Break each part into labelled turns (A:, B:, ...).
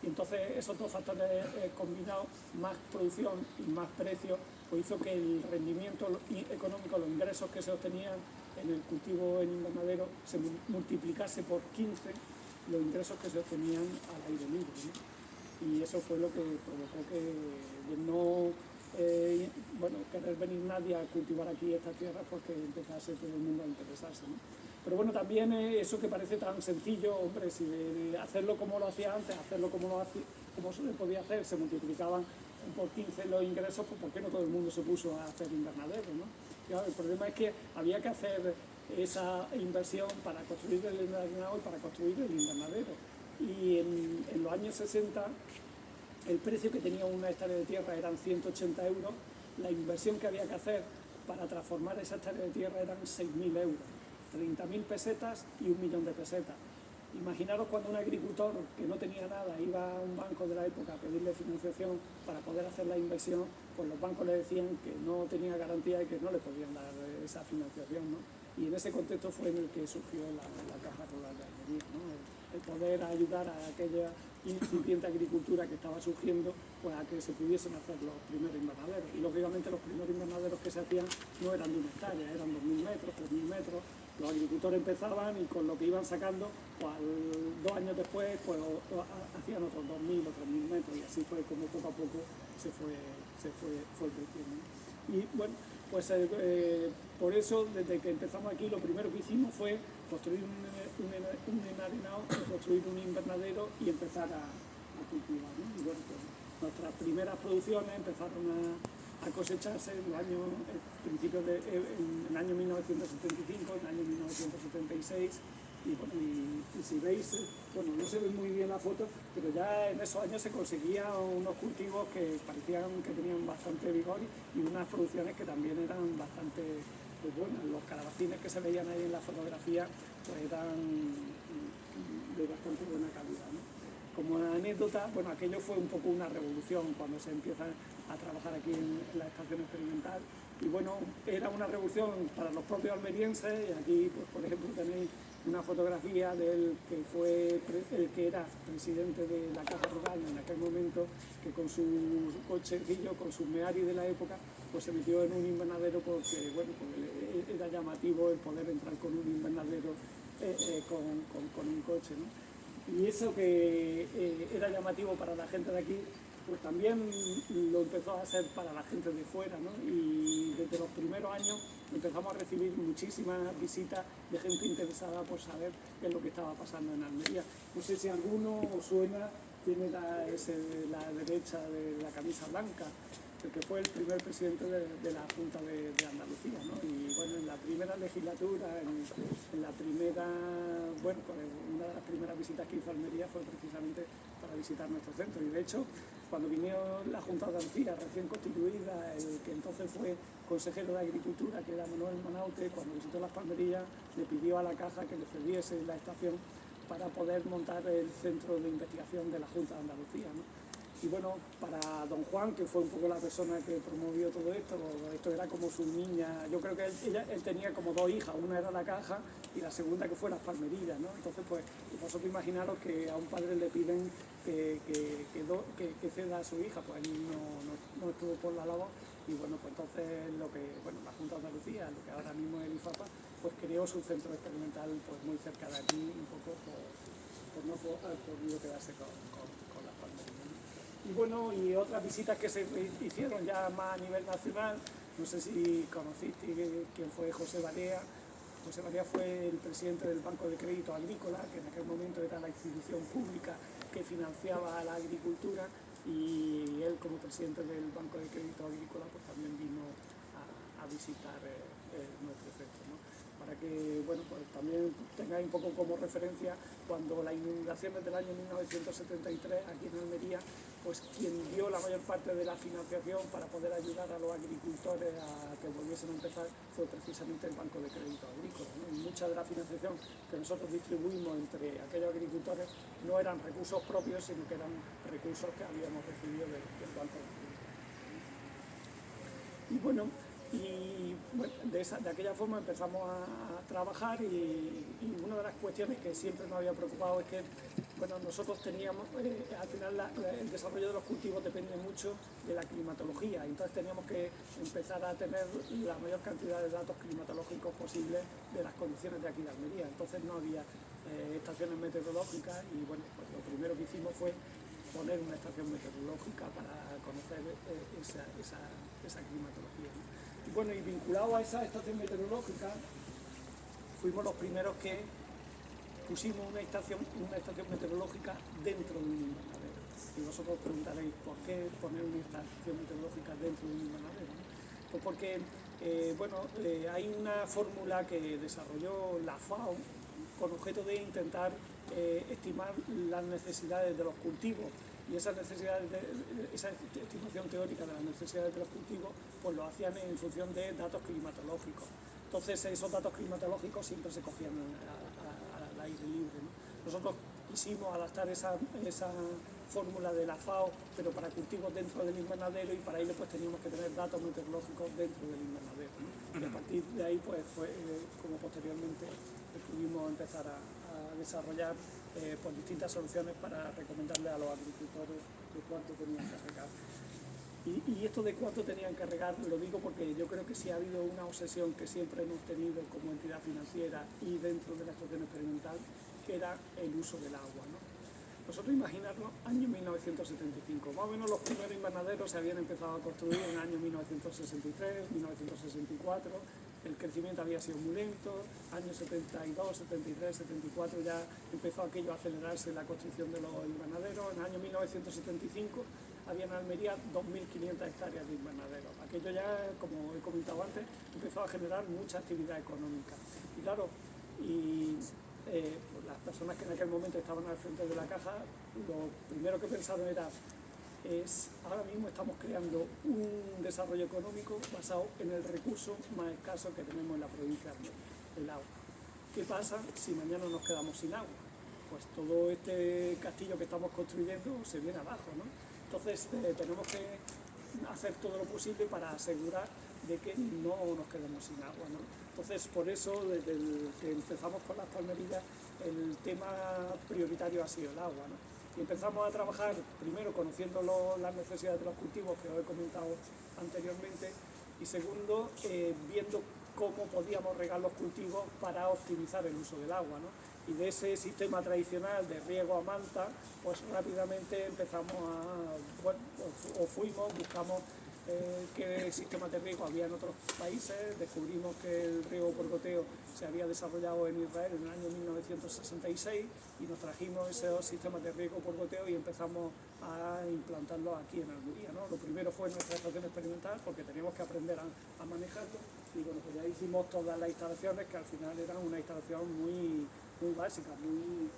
A: Y entonces esos dos factores combinados, más producción y más precio, pues hizo que el rendimiento económico, los ingresos que se obtenían en el cultivo en invernadero se multiplicase por 15 los ingresos que se obtenían al aire libre, ¿no? Y eso fue lo que provocó que de no querer venir nadie a cultivar aquí estas tierras, porque empezase todo el mundo a interesarse, ¿no? Pero bueno, también eso que parece tan sencillo, hombre, si hacerlo como lo hacía antes, hacerlo como se le podía hacer, se multiplicaban por 15 los ingresos, pues ¿por qué no todo el mundo se puso a hacer invernaderos, ¿no? Y claro, el problema es que había que hacer esa inversión para construir el invernadero y para construir el invernadero. Y en los años 60 el precio que tenía una hectárea de tierra eran 180 euros, la inversión que había que hacer para transformar esa hectárea de tierra eran 6.000 euros, 30.000 pesetas y 1.000.000 de pesetas. Imaginaros cuando un agricultor que no tenía nada iba a un banco de la época a pedirle financiación para poder hacer la inversión, pues los bancos le decían que no tenía garantía y que no le podían dar esa financiación, ¿no? Y en ese contexto fue en el que surgió la Caja Rural de Almería, ¿no? El poder ayudar a aquella incipiente agricultura que estaba surgiendo, pues a que se pudiesen hacer los primeros invernaderos. Y lógicamente los primeros invernaderos que se hacían no eran de una hectárea, eran 2.000 metros, 3.000 metros. Los agricultores empezaban y con lo que iban sacando, pues 2 años después, pues hacían otros 2.000 o 3.000 metros, y así fue como poco a poco se fue creciendo. Y bueno, pues por eso, desde que empezamos aquí, lo primero que hicimos fue construir un enarenado, construir un invernadero y empezar a cultivar, ¿no? Y bueno, pues nuestras primeras producciones empezaron a cosecharse en el año 1975, en el año 1976, y bueno, y si veis, bueno, no se ve muy bien la foto, pero ya en esos años se conseguían unos cultivos que parecían que tenían bastante vigor y unas producciones que también eran bastante buenas. Los calabacines que se veían ahí en la fotografía pues eran de bastante buena calidad, ¿no? Como anécdota, bueno, aquello fue un poco una revolución cuando se empieza a trabajar aquí en la estación experimental, y bueno, era una revolución para los propios almerienses. Y aquí, pues, por ejemplo, tenéis una fotografía del que fue el que era presidente de la Caja Rural en aquel momento, que con su cochecillo, con su Meari de la época, pues se metió en un invernadero porque, bueno, pues era llamativo el poder entrar con un invernadero con un coche, ¿no? Y eso que era llamativo para la gente de aquí, pues también lo empezó a hacer para la gente de fuera, ¿no? Y desde los primeros años empezamos a recibir muchísimas visitas de gente interesada por saber qué es lo que estaba pasando en Almería. No sé si alguno os suena, tiene la derecha de la camisa blanca, el que fue el primer presidente de la Junta de Andalucía, ¿no? Y bueno, en la primera legislatura, en la primera, bueno, pues una de las primeras visitas que hizo a Almería fue precisamente para visitar nuestro centro. Y de hecho, cuando vino la Junta de Andalucía recién constituida, el que entonces fue consejero de Agricultura, que era Manuel Manaute, cuando visitó las Palmerías, le pidió a la Caja que le cediese la estación para poder montar el centro de investigación de la Junta de Andalucía, ¿no? Y bueno, para don Juan, que fue un poco la persona que promovió todo esto era como su niña. Yo creo que él tenía como 2 hijas, una era la Caja y la segunda que fue las Palmerillas, ¿no? Entonces, pues, vosotros imaginaros que a un padre le piden que ceda a su hija, pues él no estuvo por la labor. Y bueno, pues entonces la Junta de Andalucía, lo que ahora mismo es el IFAPA, pues creó su centro experimental pues muy cerca de aquí, un poco por no haber podido quedarse con las Palmerillas, ¿no? Y bueno, y otras visitas que se hicieron ya más a nivel nacional, no sé si conociste quién fue José Barea. José Barea fue el presidente del Banco de Crédito Agrícola, que en aquel momento era la institución pública que financiaba a la agricultura, y él, como presidente del Banco de Crédito Agrícola, pues también vino a visitar nuestro centro, ¿no? Para que, bueno, pues también tengáis un poco como referencia, cuando las inundaciones del año 1973 aquí en Almería, pues quien dio la mayor parte de la financiación para poder ayudar a los agricultores a que volviesen a empezar fue precisamente el Banco de Crédito Agrícola, ¿no? Y mucha de la financiación que nosotros distribuimos entre aquellos agricultores no eran recursos propios, sino que eran recursos que habíamos recibido del Banco de Crédito. Y bueno, de aquella forma empezamos a trabajar, y una de las cuestiones que siempre nos había preocupado es que bueno, nosotros teníamos, al final el desarrollo de los cultivos depende mucho de la climatología, entonces teníamos que empezar a tener la mayor cantidad de datos climatológicos posibles de las condiciones de aquí de Almería. Entonces no había estaciones meteorológicas y bueno, pues lo primero que hicimos fue poner una estación meteorológica para conocer esa climatología, ¿no? Y bueno, y vinculado a esa estación meteorológica, fuimos los primeros que pusimos una estación meteorológica dentro de un invernadero. Y vosotros preguntaréis, ¿por qué poner una estación meteorológica dentro de un invernadero? Pues porque hay una fórmula que desarrolló la FAO con objeto de intentar estimar las necesidades de los cultivos, y esa estimación teórica de las necesidades de los cultivos pues lo hacían en función de datos climatológicos. Entonces esos datos climatológicos siempre se cogían al aire libre, ¿no? Nosotros quisimos adaptar esa fórmula de la FAO, pero para cultivos dentro del invernadero, y para ello pues teníamos que tener datos meteorológicos dentro del invernadero, ¿no? Y a partir de ahí pues fue como posteriormente pudimos empezar a desarrollar pues distintas soluciones para recomendarle a los agricultores de cuánto tenían que regar. Y esto de cuánto tenían que regar lo digo porque yo creo que sí ha habido una obsesión que siempre hemos tenido como entidad financiera y dentro de la estación experimental, que era el uso del agua, ¿no? Nosotros imaginarnos año 1975, más o menos los primeros invernaderos se habían empezado a construir en el año 1963, 1964, el crecimiento había sido muy lento, años 72, 73, 74 ya empezó aquello a acelerarse la construcción de los invernaderos. En el año 1975 había en Almería 2.500 hectáreas de invernaderos. Aquello ya, como he comentado antes, empezó a generar mucha actividad económica. Y claro, las personas que en aquel momento estaban al frente de la caja, lo primero que pensaron era, ahora mismo estamos creando un desarrollo económico basado en el recurso más escaso que tenemos en la provincia de Almería, el agua. ¿Qué pasa si mañana nos quedamos sin agua? Pues todo este castillo que estamos construyendo se viene abajo, ¿no? Entonces tenemos que hacer todo lo posible para asegurar de que no nos quedemos sin agua, ¿no? Entonces, por eso, desde que empezamos con las palmerillas, el tema prioritario ha sido el agua, ¿no? Y empezamos a trabajar, primero, conociendo las necesidades de los cultivos, que os he comentado anteriormente, y segundo, viendo cómo podíamos regar los cultivos para optimizar el uso del agua, ¿no? Y de ese sistema tradicional de riego a manta, pues rápidamente empezamos buscamos qué sistemas de riego había en otros países, descubrimos que el riego por goteo se había desarrollado en Israel en el año 1966 y nos trajimos esos sistemas de riego por goteo y empezamos a implantarlos aquí en Almería, ¿no? Lo primero fue nuestra estación experimental porque teníamos que aprender a manejarlo, y bueno, pues ya hicimos todas las instalaciones, que al final eran una instalación muy básica, muy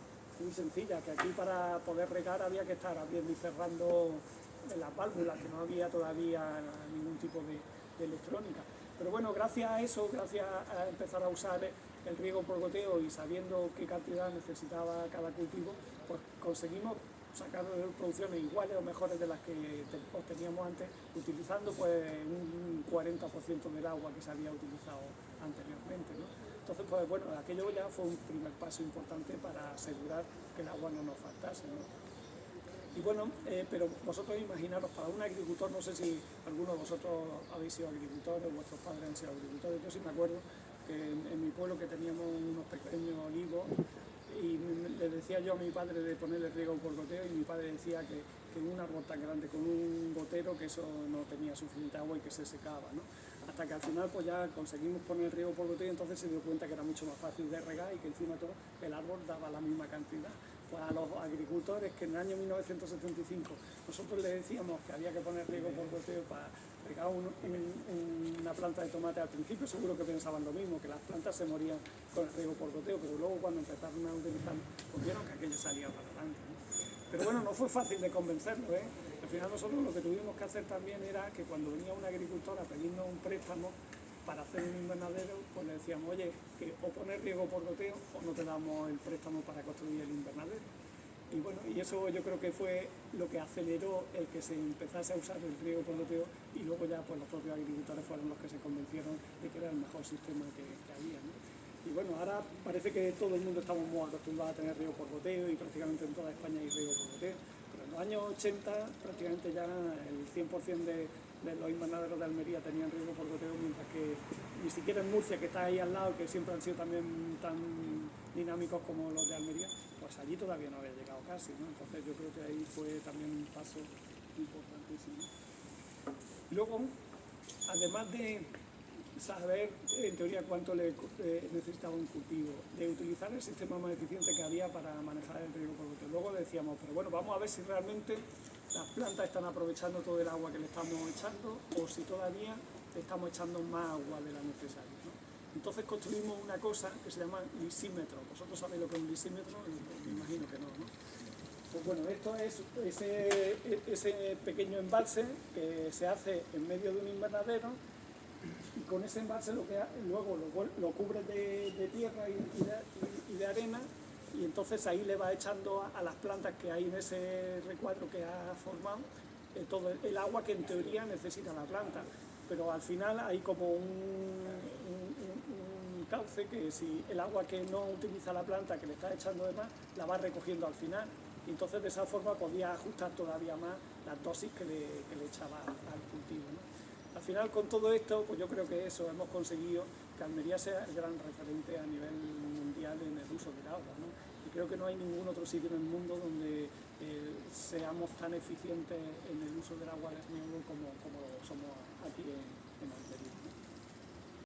A: sencilla, que aquí para poder regar había que estar abriendo y cerrando las válvulas, que no había todavía ningún tipo de electrónica. Pero bueno, gracias a eso, gracias a empezar a usar el riego por goteo y sabiendo qué cantidad necesitaba cada cultivo, pues conseguimos sacar producciones iguales o mejores de las que obteníamos antes, utilizando pues un 40% del agua que se había utilizado anteriormente, ¿no? Entonces, pues bueno, aquello ya fue un primer paso importante para asegurar que el agua no nos faltase, ¿no? Y bueno, pero vosotros imaginaros, para un agricultor, no sé si alguno de vosotros habéis sido agricultores, vuestros padres han sido agricultores, yo sí me acuerdo que en mi pueblo que teníamos unos pequeños olivos, y le decía yo a mi padre de ponerle riego por goteo, y mi padre decía que un árbol tan grande con un gotero, que eso no tenía suficiente agua y que se secaba, ¿no? Hasta que al final pues ya conseguimos poner el riego por goteo, y entonces se dio cuenta que era mucho más fácil de regar y que encima todo el árbol daba la misma cantidad. Pues a los agricultores que en el año 1975 nosotros les decíamos que había que poner riego por goteo para regar una planta de tomate, al principio seguro que pensaban lo mismo, que las plantas se morían con el riego por goteo, pero luego cuando empezaron a utilizarlo, pues vieron que aquello salía para adelante, ¿no? Pero bueno, no fue fácil de convencerlo, ¿eh? Al final nosotros lo que tuvimos que hacer también era que cuando venía un agricultor a pedirnos un préstamo para hacer un invernadero, pues le decíamos, oye, que o poner riego por goteo o no te damos el préstamo para construir el invernadero. Y bueno, y eso yo creo que fue lo que aceleró el que se empezase a usar el riego por goteo, y luego ya pues los propios agricultores fueron los que se convencieron de que era el mejor sistema que había, ¿no? Y bueno, ahora parece que todo el mundo estamos muy acostumbrados a tener riego por goteo y prácticamente en toda España hay riego por goteo. Pero en los años 80 prácticamente ya el 100% de los invernaderos de Almería tenían riego por goteo, mientras que ni siquiera en Murcia, que está ahí al lado, que siempre han sido también tan dinámicos como los de Almería, pues allí todavía no había llegado casi, ¿no? Entonces yo creo que ahí fue también un paso importantísimo. Luego, además de saber en teoría cuánto le necesitaba un cultivo, de utilizar el sistema más eficiente que había para manejar el riego por goteo. Luego decíamos, pero bueno, vamos a ver si realmente las plantas están aprovechando todo el agua que le estamos echando o si todavía le estamos echando más agua de la necesaria, ¿no? Entonces construimos una cosa que se llama lisímetro. ¿Vosotros sabéis lo que es un lisímetro? Me imagino que no, ¿no? Pues bueno, esto es ese pequeño embalse que se hace en medio de un invernadero, y con ese embalse luego lo cubre de tierra y de arena, y entonces ahí le va echando a las plantas que hay en ese recuadro que ha formado todo el agua que en teoría necesita la planta. Pero al final hay como un cauce que si el agua que no utiliza la planta, que le está echando de más, la va recogiendo al final. Y entonces de esa forma podía ajustar todavía más las dosis que le echaba al cultivo, ¿no? Al final, con todo esto, pues yo creo que eso hemos conseguido que Almería sea el gran referente a nivel mundial en el uso del agua, ¿no? Y creo que no hay ningún otro sitio en el mundo donde seamos tan eficientes en el uso del agua de riego como somos aquí en Almería.